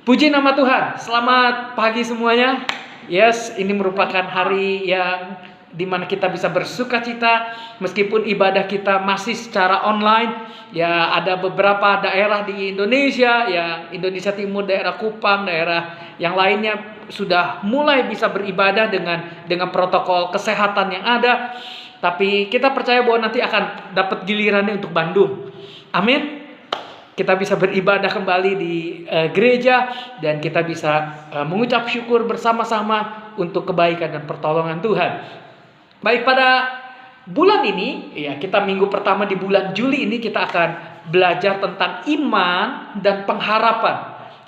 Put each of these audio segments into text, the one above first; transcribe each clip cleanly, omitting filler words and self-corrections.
Puji nama Tuhan. Selamat pagi semuanya. Yes, ini merupakan hari yang dimana kita bisa bersuka cita meskipun ibadah kita masih secara online. Ya, ada beberapa daerah di Indonesia, ya Indonesia Timur, daerah Kupang, daerah yang lainnya sudah mulai bisa beribadah dengan protokol kesehatan yang ada. Tapi kita percaya bahwa nanti akan dapat gilirannya untuk Bandung. Amin. Kita bisa beribadah kembali di gereja dan kita bisa mengucap syukur bersama-sama untuk kebaikan dan pertolongan Tuhan. Baik, pada bulan ini, ya kita minggu pertama di bulan Juli ini kita akan belajar tentang iman dan pengharapan.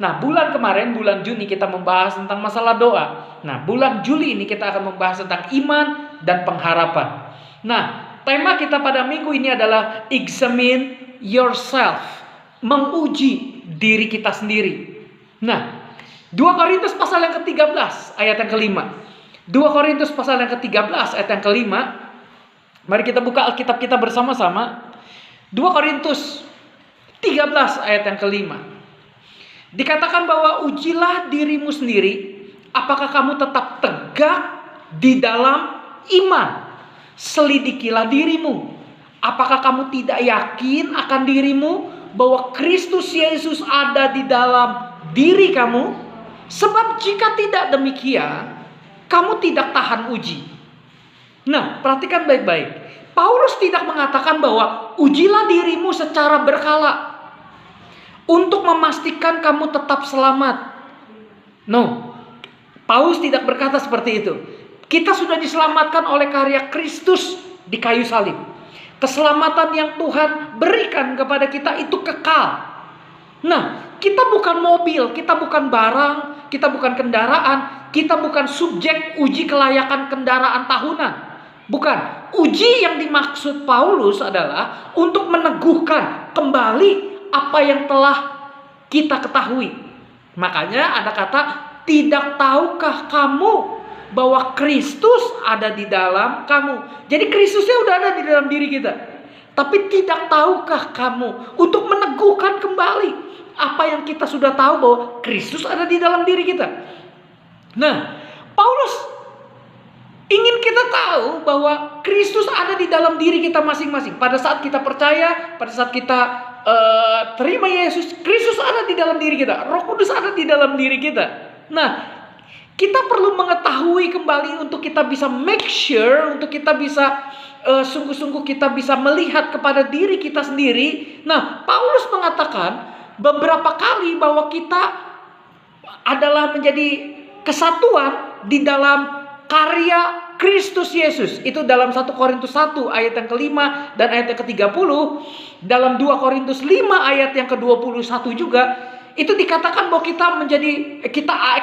Nah, bulan kemarin, bulan Juni kita membahas tentang masalah doa. Nah, bulan Juli ini kita akan membahas tentang iman dan pengharapan. Nah, tema kita pada minggu ini adalah examine yourself. Menguji diri kita sendiri. Nah, 2 Korintus pasal yang ke-13 ayat yang ke-5. 2 Korintus pasal yang ke-13 ayat yang ke-5. Mari kita buka Alkitab kita bersama-sama. 2 Korintus 13 ayat yang ke-5. Dikatakan bahwa ujilah dirimu sendiri, apakah kamu tetap tegak di dalam iman. Selidikilah dirimu, apakah kamu tidak yakin akan dirimu bahwa Kristus Yesus ada di dalam diri kamu? Sebab jika tidak demikian, kamu tidak tahan uji. Nah, perhatikan baik-baik. Paulus tidak mengatakan bahwa ujilah dirimu secara berkala untuk memastikan kamu tetap selamat. No, Paulus tidak berkata seperti itu. Kita sudah diselamatkan oleh karya Kristus di kayu salib. Keselamatan yang Tuhan berikan kepada kita itu kekal. Nah, kita bukan mobil, kita bukan barang, kita bukan kendaraan, kita bukan subjek uji kelayakan kendaraan tahunan. Bukan. Uji yang dimaksud Paulus adalah untuk meneguhkan kembali apa yang telah kita ketahui. Makanya ada kata, tidak tahukah kamu bahwa Kristus ada di dalam kamu. Jadi Kristusnya udah ada di dalam diri kita. Tapi tidak tahukah kamu, untuk meneguhkan kembali apa yang kita sudah tahu bahwa Kristus ada di dalam diri kita. Nah, Paulus ingin kita tahu bahwa Kristus ada di dalam diri kita masing-masing. Pada saat kita percaya, pada saat kita terima Yesus, Kristus ada di dalam diri kita. Roh Kudus ada di dalam diri kita. Nah, kita perlu mengetahui kembali untuk kita bisa make sure, untuk kita bisa sungguh-sungguh kita bisa melihat kepada diri kita sendiri. Nah, Paulus mengatakan beberapa kali bahwa kita adalah menjadi kesatuan di dalam karya Kristus Yesus. Itu dalam 1 Korintus 1 ayat yang ke-5 dan ayat yang ke-30. Dalam 2 Korintus 5 ayat yang ke-21 juga. Itu dikatakan bahwa kita menjadi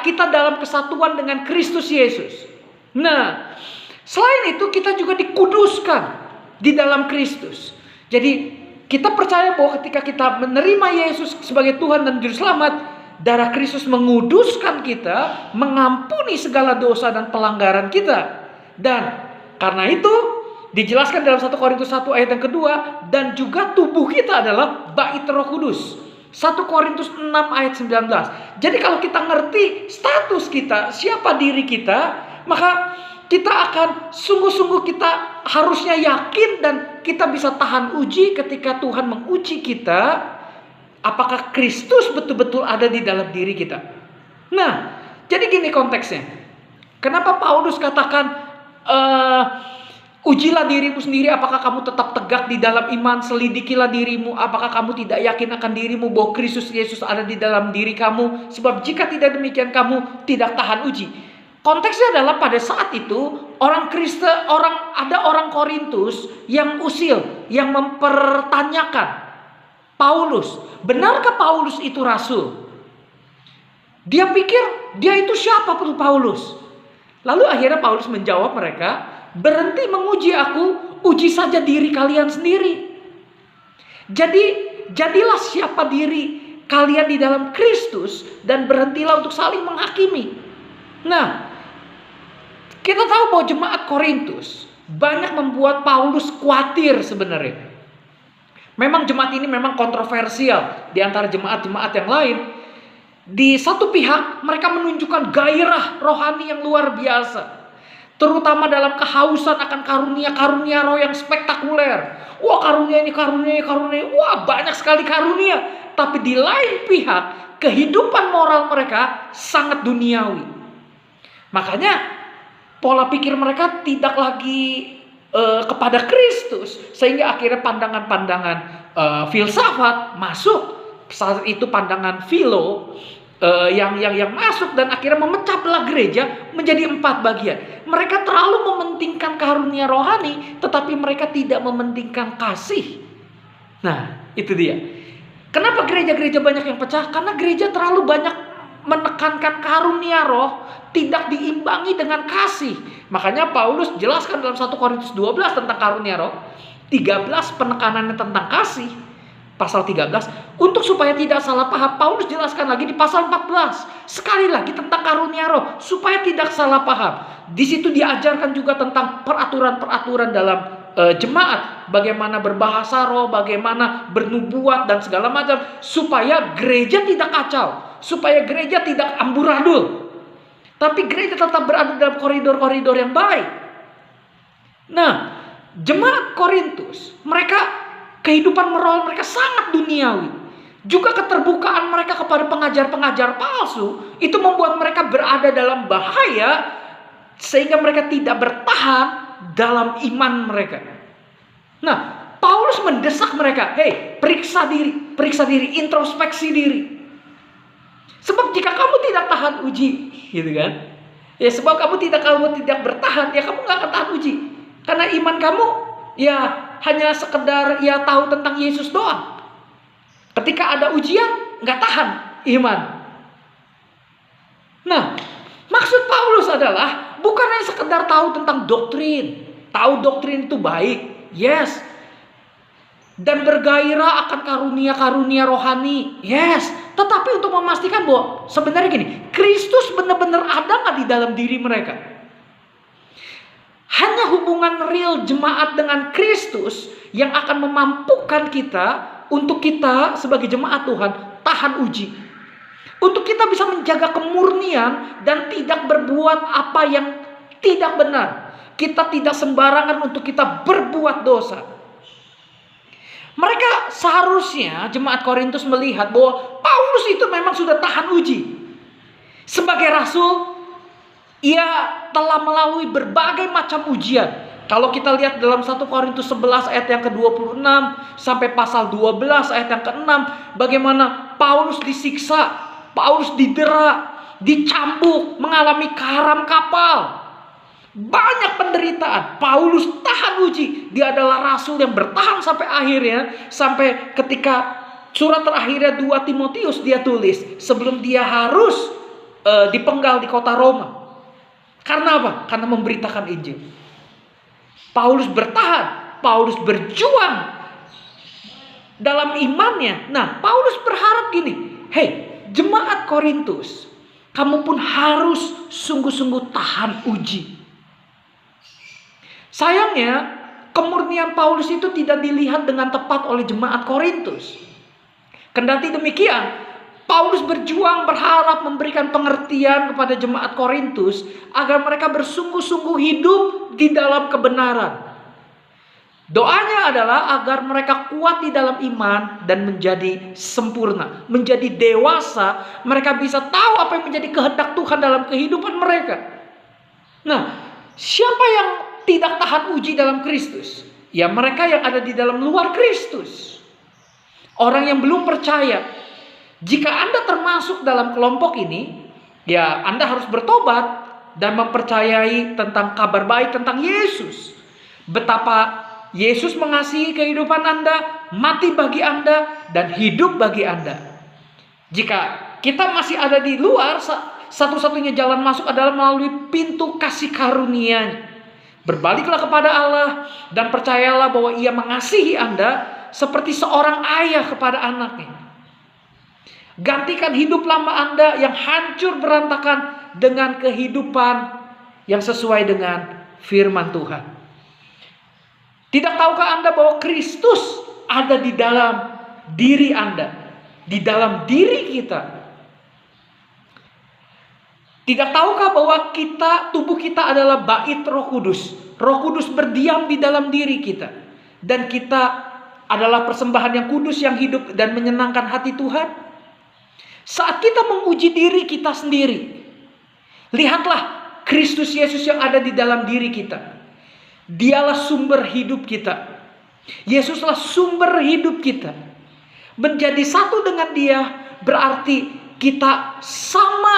kita dalam kesatuan dengan Kristus Yesus. Nah, selain itu kita juga dikuduskan di dalam Kristus. Jadi kita percaya bahwa ketika kita menerima Yesus sebagai Tuhan dan Juru Selamat, darah Kristus menguduskan kita, mengampuni segala dosa dan pelanggaran kita. Dan karena itu dijelaskan dalam 1 Korintus 1 ayat yang kedua, dan juga tubuh kita adalah bait Roh Kudus. 1 Korintus 6 ayat 19. Jadi kalau kita ngerti status kita, siapa diri kita, maka kita akan sungguh-sungguh kita harusnya yakin dan kita bisa tahan uji ketika Tuhan menguji kita. Apakah Kristus betul-betul ada di dalam diri kita? Nah, jadi gini konteksnya. Kenapa Paulus katakan ujilah dirimu sendiri, apakah kamu tetap tegak di dalam iman. Selidikilah dirimu, apakah kamu tidak yakin akan dirimu bahwa Kristus Yesus ada di dalam diri kamu. Sebab jika tidak demikian, kamu tidak tahan uji. Konteksnya adalah pada saat itu ada orang Korintus yang usil, yang mempertanyakan Paulus. Benarkah Paulus itu rasul? Dia pikir dia itu siapa Paulus? Lalu akhirnya Paulus menjawab mereka, berhenti menguji aku, uji saja diri kalian sendiri. Jadi, jadilah siapa diri kalian di dalam Kristus dan berhentilah untuk saling menghakimi. Nah, kita tahu bahwa jemaat Korintus banyak membuat Paulus khawatir sebenarnya. Memang jemaat ini memang kontroversial di antara jemaat-jemaat yang lain. Di satu pihak mereka menunjukkan gairah rohani yang luar biasa, terutama dalam kehausan akan karunia-karunia roh yang spektakuler. Wah, karunia ini, karunia ini, karunia ini. Wah, banyak sekali karunia. Tapi di lain pihak, kehidupan moral mereka sangat duniawi. Makanya pola pikir mereka tidak lagi kepada Kristus, sehingga akhirnya pandangan-pandangan filsafat masuk. Saat itu pandangan filo yang masuk dan akhirnya memecah belah gereja menjadi 4 bagian. Mereka terlalu mementingkan karunia rohani, tetapi mereka tidak mementingkan kasih. Nah, itu dia. Kenapa gereja-gereja banyak yang pecah? Karena gereja terlalu banyak menekankan karunia roh, tidak diimbangi dengan kasih. Makanya Paulus jelaskan dalam 1 Korintus 12 tentang karunia roh, 13 penekanannya tentang kasih. Pasal 13, untuk supaya tidak salah paham, Paulus jelaskan lagi di pasal 14. Sekali lagi tentang karunia roh, supaya tidak salah paham. Di situ diajarkan juga tentang peraturan-peraturan dalam jemaat. Bagaimana berbahasa roh, bagaimana bernubuat dan segala macam. Supaya gereja tidak kacau, supaya gereja tidak amburadul. Tapi gereja tetap berada dalam koridor-koridor yang baik. Nah, jemaat Korintus, kehidupan moral mereka sangat duniawi. Juga keterbukaan mereka kepada pengajar-pengajar palsu itu membuat mereka berada dalam bahaya, sehingga mereka tidak bertahan dalam iman mereka. Nah, Paulus mendesak mereka, "Hei, periksa diri, introspeksi diri. Sebab jika kamu tidak tahan uji," gitu kan? Ya, sebab kamu tidak bertahan, ya kamu nggak akan tahan uji. Karena iman kamu ya hanya sekedar ya tahu tentang Yesus doang. Ketika ada ujian, nggak tahan iman. Nah, maksud Paulus adalah bukan hanya sekedar tahu tentang doktrin. Tahu doktrin itu baik, yes. Dan bergairah akan karunia-karunia rohani, yes. Tetapi untuk memastikan bahwa sebenarnya gini, Kristus benar-benar ada nggak di dalam diri mereka? Hanya hubungan real jemaat dengan Kristus yang akan memampukan kita untuk kita sebagai jemaat Tuhan tahan uji. Untuk kita bisa menjaga kemurnian dan tidak berbuat apa yang tidak benar. Kita tidak sembarangan untuk kita berbuat dosa. Mereka seharusnya jemaat Korintus melihat bahwa Paulus itu memang sudah tahan uji. Sebagai rasul, ia telah melalui berbagai macam ujian. Kalau kita lihat dalam 1 Korintus 11 ayat yang ke-26 sampai pasal 12 ayat yang ke-6, bagaimana Paulus disiksa, Paulus didera, dicambuk, mengalami karam kapal. Banyak penderitaan. Paulus tahan uji. Dia adalah rasul yang bertahan sampai akhirnya, sampai ketika surat terakhirnya 2 Timotius dia tulis sebelum dia harus dipenggal di kota Roma. Karena apa? Karena memberitakan Injil. Paulus bertahan, Paulus berjuang dalam imannya. Nah, Paulus berharap gini, "Hei, jemaat Korintus, kamu pun harus sungguh-sungguh tahan uji." Sayangnya, kemurnian Paulus itu tidak dilihat dengan tepat oleh jemaat Korintus. Kendati demikian, Paulus berjuang berharap memberikan pengertian kepada jemaat Korintus agar mereka bersungguh-sungguh hidup di dalam kebenaran. Doanya adalah agar mereka kuat di dalam iman dan menjadi sempurna, menjadi dewasa. Mereka bisa tahu apa yang menjadi kehendak Tuhan dalam kehidupan mereka. Nah, siapa yang tidak tahan uji dalam Kristus? Ya, mereka yang ada di dalam luar Kristus. Orang yang belum percaya. Jika Anda termasuk dalam kelompok ini, ya Anda harus bertobat dan mempercayai tentang kabar baik tentang Yesus. Betapa Yesus mengasihi kehidupan Anda, mati bagi Anda, dan hidup bagi Anda. Jika kita masih ada di luar, satu-satunya jalan masuk adalah melalui pintu kasih karunia-Nya. Berbaliklah kepada Allah dan percayalah bahwa Ia mengasihi Anda seperti seorang ayah kepada anaknya. Gantikan hidup lama Anda yang hancur berantakan dengan kehidupan yang sesuai dengan firman Tuhan. Tidak tahukah Anda bahwa Kristus ada di dalam diri Anda, di dalam diri kita? Tidak tahukah bahwa tubuh kita adalah bait Roh Kudus? Roh Kudus berdiam di dalam diri kita. Dan kita adalah persembahan yang kudus, yang hidup dan menyenangkan hati Tuhan. Saat kita menguji diri kita sendiri, lihatlah Kristus Yesus yang ada di dalam diri kita. Dialah sumber hidup kita. Yesuslah sumber hidup kita. Menjadi satu dengan Dia berarti kita sama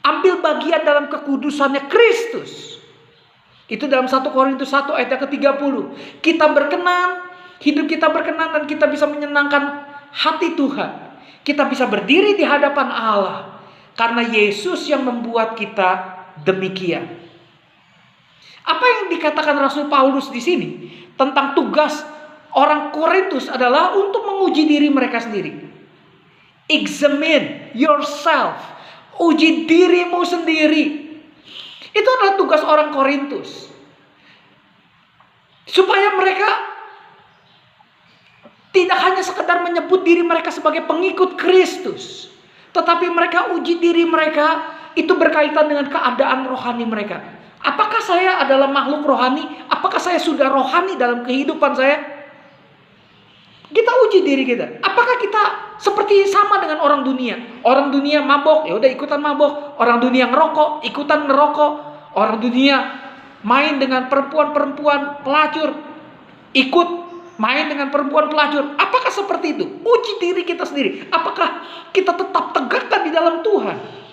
ambil bagian dalam kekudusannya Kristus. Itu dalam 1 Korintus 1 ayat ke-30. Kita berkenan, hidup kita berkenan dan kita bisa menyenangkan hati Tuhan. Kita bisa berdiri di hadapan Allah karena Yesus yang membuat kita demikian. Apa yang dikatakan Rasul Paulus di sini tentang tugas orang Korintus adalah untuk menguji diri mereka sendiri. Examine yourself. Uji dirimu sendiri. Itu adalah tugas orang Korintus. Supaya mereka tidak hanya sekedar menyebut diri mereka sebagai pengikut Kristus, tetapi mereka uji diri mereka itu berkaitan dengan keadaan rohani mereka. Apakah saya adalah makhluk rohani? Apakah saya sudah rohani dalam kehidupan saya? Kita uji diri kita. Apakah kita seperti sama dengan orang dunia? Orang dunia mabok, ya udah ikutan mabok. Orang dunia ngerokok, ikutan ngerokok. Orang dunia main dengan perempuan-perempuan pelacur, ikut main dengan perempuan pelacur. Apakah seperti itu? Uji diri kita sendiri. Apakah kita tetap tegakkan di dalam Tuhan?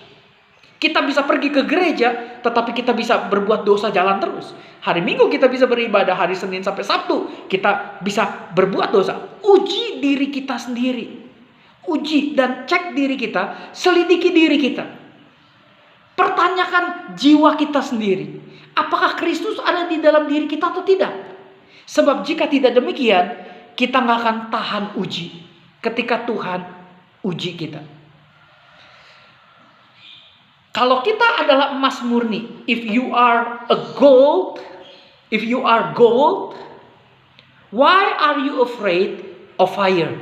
Kita bisa pergi ke gereja, tetapi kita bisa berbuat dosa jalan terus. Hari Minggu kita bisa beribadah, hari Senin sampai Sabtu kita bisa berbuat dosa. Uji diri kita sendiri. Uji dan cek diri kita, selidiki diri kita. Pertanyakan jiwa kita sendiri. Apakah Kristus ada di dalam diri kita atau tidak? Sebab jika tidak demikian, kita nggak akan tahan uji ketika Tuhan uji kita. Kalau kita adalah emas murni, if you are gold, why are you afraid of fire?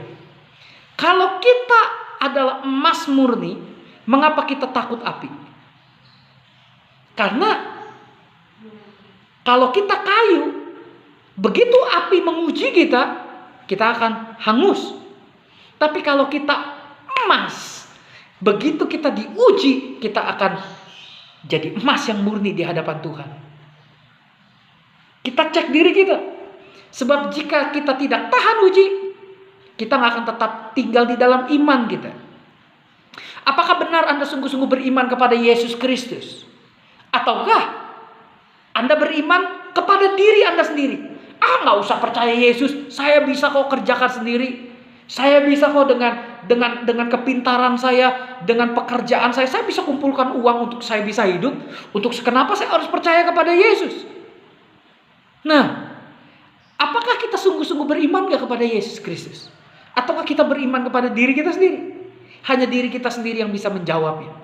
Kalau kita adalah emas murni, mengapa kita takut api? Karena kalau kita kayu, begitu api menguji kita, kita akan hangus. Tapi kalau kita emas, begitu kita diuji, kita akan jadi emas yang murni di hadapan Tuhan. Kita cek diri kita. Sebab jika kita tidak tahan uji, kita nggak akan tetap tinggal di dalam iman kita. Apakah benar Anda sungguh-sungguh beriman kepada Yesus Kristus? Ataukah Anda beriman kepada diri Anda sendiri? Nggak usah percaya Yesus, saya bisa kok kerjakan sendiri. Saya bisa kok dengan kepintaran saya, dengan pekerjaan saya bisa kumpulkan uang untuk saya bisa hidup. Kenapa saya harus percaya kepada Yesus? Nah, apakah kita sungguh-sungguh beriman gak kepada Yesus Kristus? Ataukah kita beriman kepada diri kita sendiri? Hanya diri kita sendiri yang bisa menjawabnya.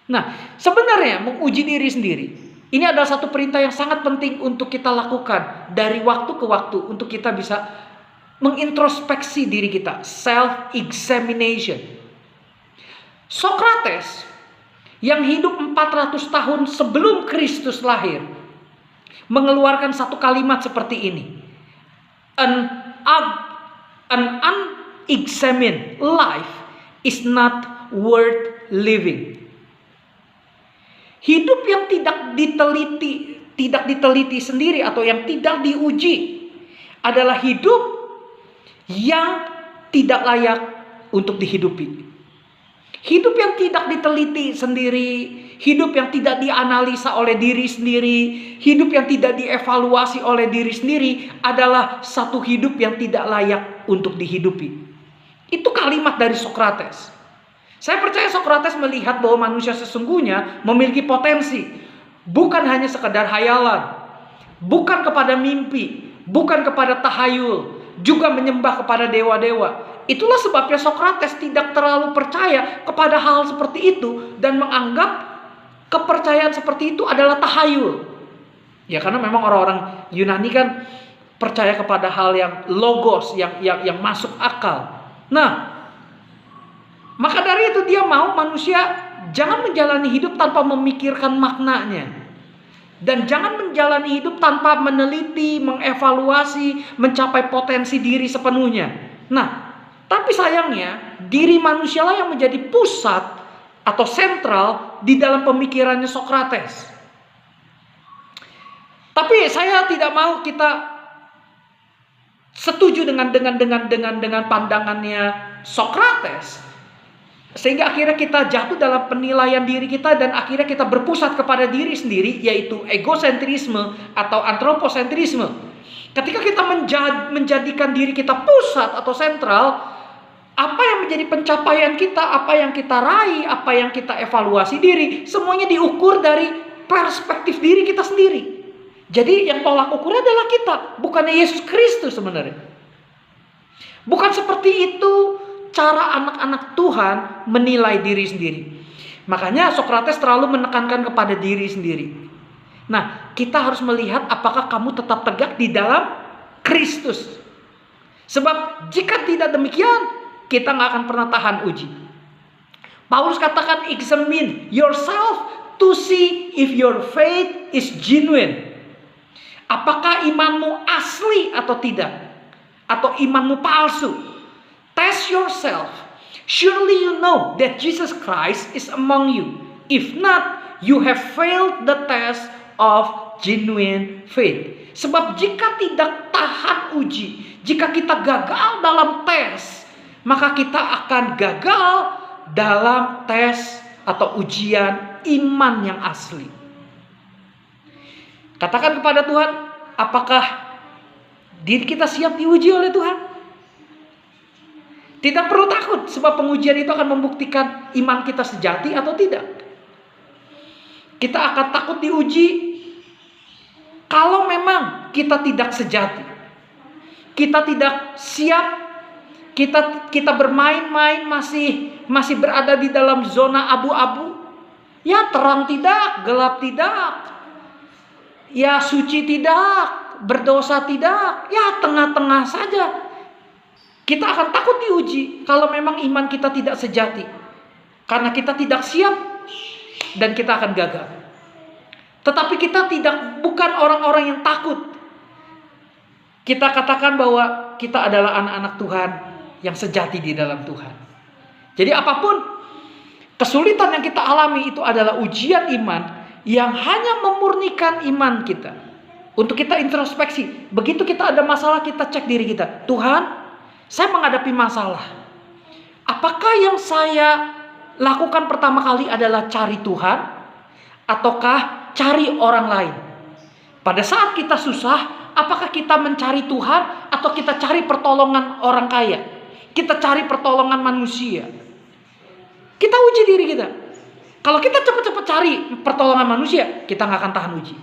Nah, sebenarnya menguji diri sendiri, ini adalah satu perintah yang sangat penting untuk kita lakukan dari waktu ke waktu, untuk kita bisa mengintrospeksi diri kita, self-examination. Sokrates yang hidup 400 tahun sebelum Kristus lahir mengeluarkan satu kalimat seperti ini. An unexamined life is not worth living. Hidup yang tidak diteliti sendiri atau yang tidak diuji adalah hidup yang tidak layak untuk dihidupi. Hidup yang tidak diteliti sendiri, hidup yang tidak dianalisa oleh diri sendiri, hidup yang tidak dievaluasi oleh diri sendiri adalah satu hidup yang tidak layak untuk dihidupi. Itu kalimat dari Sokrates. Saya percaya Sokrates melihat bahwa manusia sesungguhnya memiliki potensi, bukan hanya sekedar hayalan, bukan kepada mimpi, bukan kepada tahayul, juga menyembah kepada dewa-dewa. Itulah sebabnya Sokrates tidak terlalu percaya kepada hal seperti itu dan menganggap kepercayaan seperti itu adalah tahayul. Ya karena memang orang-orang Yunani kan percaya kepada hal yang logos, yang masuk akal. Nah, maka dari itu dia mau manusia jangan menjalani hidup tanpa memikirkan maknanya. Dan jangan menjalani hidup tanpa meneliti, mengevaluasi, mencapai potensi diri sepenuhnya. Nah, tapi sayangnya diri manusialah yang menjadi pusat atau sentral di dalam pemikirannya Sokrates. Tapi saya tidak mau kita setuju dengan pandangannya Sokrates, sehingga akhirnya kita jatuh dalam penilaian diri kita dan akhirnya kita berpusat kepada diri sendiri, yaitu egosentrisme atau antroposentrisme. Ketika kita menjadikan diri kita pusat atau sentral, apa yang menjadi pencapaian kita, apa yang kita raih, apa yang kita evaluasi diri, semuanya diukur dari perspektif diri kita sendiri. Jadi yang tolak ukurnya adalah kita, bukannya Yesus Kristus sebenarnya. Bukan seperti itu cara anak-anak Tuhan menilai diri sendiri. Makanya Sokrates terlalu menekankan kepada diri sendiri. Nah, kita harus melihat apakah kamu tetap tegak di dalam Kristus. Sebab jika tidak demikian, kita nggak akan pernah tahan uji. Paulus katakan, examine yourself to see if your faith is genuine. Apakah imanmu asli atau tidak? Atau imanmu palsu? Test yourself. Surely you know that Jesus Christ is among you. If not, you have failed the test of genuine faith. Sebab jika tidak tahan uji, jika kita gagal dalam tes, maka kita akan gagal dalam tes atau ujian iman yang asli. Katakan kepada Tuhan, apakah diri kita siap diuji oleh Tuhan? Tidak perlu takut, sebab pengujian itu akan membuktikan iman kita sejati atau tidak. Kita akan takut diuji kalau memang kita tidak sejati. Kita tidak siap, kita bermain-main, masih berada di dalam zona abu-abu. Ya, terang tidak, gelap tidak. Ya, suci tidak, berdosa tidak. Ya, tengah-tengah saja. Kita akan takut diuji kalau memang iman kita tidak sejati. Karena kita tidak siap dan kita akan gagal. Tetapi kita bukan orang-orang yang takut. Kita katakan bahwa kita adalah anak-anak Tuhan yang sejati di dalam Tuhan. Jadi apapun kesulitan yang kita alami itu adalah ujian iman yang hanya memurnikan iman kita. Untuk kita introspeksi. Begitu kita ada masalah, kita cek diri kita. Tuhan, saya menghadapi masalah. Apakah yang saya lakukan pertama kali adalah cari Tuhan? Ataukah cari orang lain? Pada saat kita susah, apakah kita mencari Tuhan? Atau kita cari pertolongan orang kaya? Kita cari pertolongan manusia? Kita uji diri kita. Kalau kita cepat-cepat cari pertolongan manusia, kita gak akan tahan uji.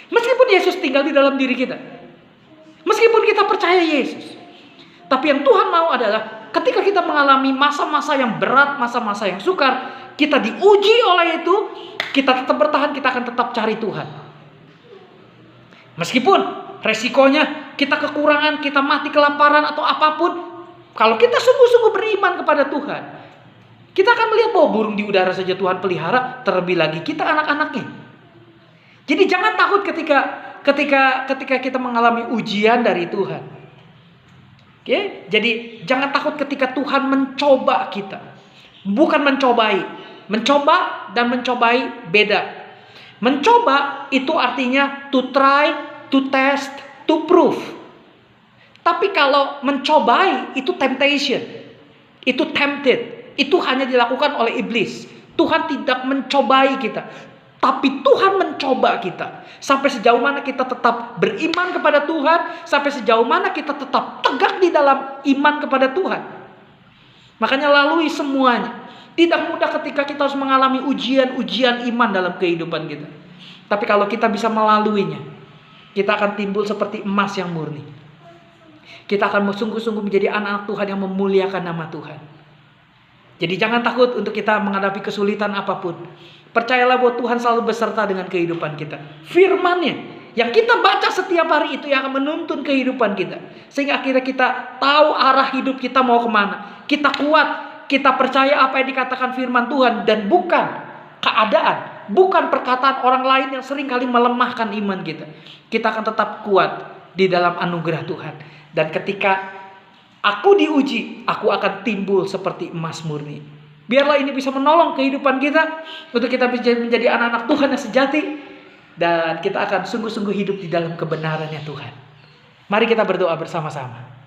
Meskipun Yesus tinggal di dalam diri kita. Meskipun kita percaya Yesus. Tapi yang Tuhan mau adalah ketika kita mengalami masa-masa yang berat, masa-masa yang sukar, kita diuji oleh itu, kita tetap bertahan, kita akan tetap cari Tuhan. Meskipun resikonya kita kekurangan, kita mati kelaparan atau apapun, kalau kita sungguh-sungguh beriman kepada Tuhan, kita akan melihat bahwa burung di udara saja Tuhan pelihara, terlebih lagi kita anak-anaknya. Jadi jangan takut ketika kita mengalami ujian dari Tuhan. Oke? Jadi jangan takut ketika Tuhan mencoba kita. Bukan mencobai. Mencoba dan mencobai beda. Mencoba itu artinya to try, to test, to prove. Tapi kalau mencobai itu temptation. Itu tempted. Itu hanya dilakukan oleh iblis. Tuhan tidak mencobai kita. Tapi Tuhan mencoba kita. Sampai sejauh mana kita tetap beriman kepada Tuhan. Sampai sejauh mana kita tetap tegak di dalam iman kepada Tuhan. Makanya lalui semuanya. Tidak mudah ketika kita harus mengalami ujian-ujian iman dalam kehidupan kita. Tapi kalau kita bisa melaluinya, kita akan timbul seperti emas yang murni. Kita akan sungguh-sungguh menjadi anak-anak Tuhan yang memuliakan nama Tuhan. Jadi jangan takut untuk kita menghadapi kesulitan apapun. Percayalah bahwa Tuhan selalu beserta dengan kehidupan kita. Firman-Nya yang kita baca setiap hari itu yang akan menuntun kehidupan kita. Sehingga akhirnya kita tahu arah hidup kita mau kemana. Kita kuat kita percaya apa yang dikatakan firman Tuhan dan bukan keadaan, bukan perkataan orang lain yang seringkali melemahkan iman kita, kita akan tetap kuat di dalam anugerah Tuhan. Dan ketika aku diuji, aku akan timbul seperti emas murni. Biarlah ini bisa menolong kehidupan kita untuk kita bisa menjadi anak-anak Tuhan yang sejati, dan kita akan sungguh-sungguh hidup di dalam kebenarannya Tuhan. Mari kita berdoa bersama-sama.